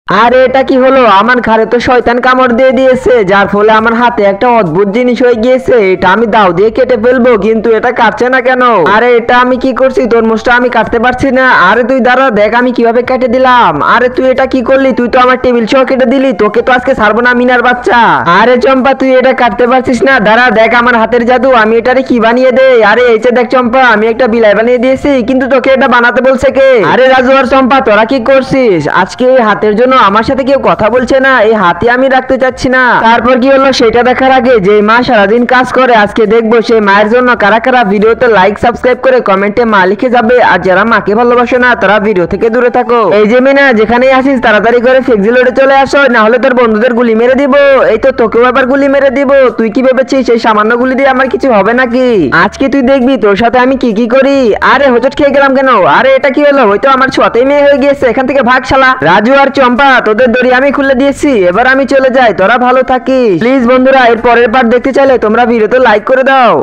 আরে এটা কি হলো? আমার ঘাড়ে তো শয়তান কামড় দিয়ে দিয়েছে, যার ফলে আমার হাতে একটা অদ্ভুত জিনিস হয়ে গিয়েছে। এটা আমি দাও দিয়ে কেটে ফেলবো, কিন্তু এটা কাটছে না কেন? আরে এটা আমি কি করছি? তরমুজটা আমি কাটতে পারছি না। আরে তুই দাঁড়া, দেখ আমি কিভাবে কেটে দিলাম। আরে তুই এটা কি করলি? তুই তো আমার টেবিল সহ কেটে দিলি। তোকে তো আজকে ছাড়বো না, মিনার বাচ্চা। আরে চম্পা, তুই এটা কাটতে পারছিস না? দাঁড়া, দেখ আমার হাতের জাদু, আমি এটারে কি বানিয়ে দেই। আরে এই যে দেখ চম্পা, আমি একটা বিলাই বানিয়ে দিয়েছি, কিন্তু তোকে এটা বানাতে বলছে কে? আরে রাজু আর চম্পা, তোরা কি করছিস? আজকে এই হাতের জন্য আমার সাথে কেউ কথা বলছে না। এই হাতে আমি রাখতে চাচ্ছি না। তারপর কি হলো সেটা দেখার আগে, যে মা সারাদিন কাজ করে, আজকে দেখবো সেই মায়ের জন্য কারা কারা ভিডিওতে লাইক সাবস্ক্রাইব করে কমেন্টে মা লিখে যাবে। আর যারা মাকে ভালোবাসে না তারা ভিডিও থেকে দূরে থাকো। এই যে মিনা, যেখানেই আসিস তাড়াতাড়ি করে ফেক্সি লোডে চলে আসো, না হলে তোর বন্ধুদের গুলি মেরে দিব। এই তো তোকেও আবার গুলি মেরে দিব। তুই কি ভেবেছিস এই সামান্য গুলি দিয়ে আমার কিছু হবে নাকি? আজকে তুই দেখবি তোর সাথে আমি কি কি করি। আরে হোঁচট খেয়ে গেলাম কেন? আরে এটা কি হলো? হয়তো আমার ছোঁয়াতেই মেয়ে হয়ে গিয়েছে। এখান থেকে ভাগ শালা। রাজু আর চম্পা, তোদের দড়ি আমি খুলে দিয়েছি, এবার আমি চলে যাই, তোরা ভালো থাকিস। প্লিজ বন্ধুরা, এর পরের পার্ট দেখতে চাইলে তোমরা ভিডিওতে লাইক করে দাও।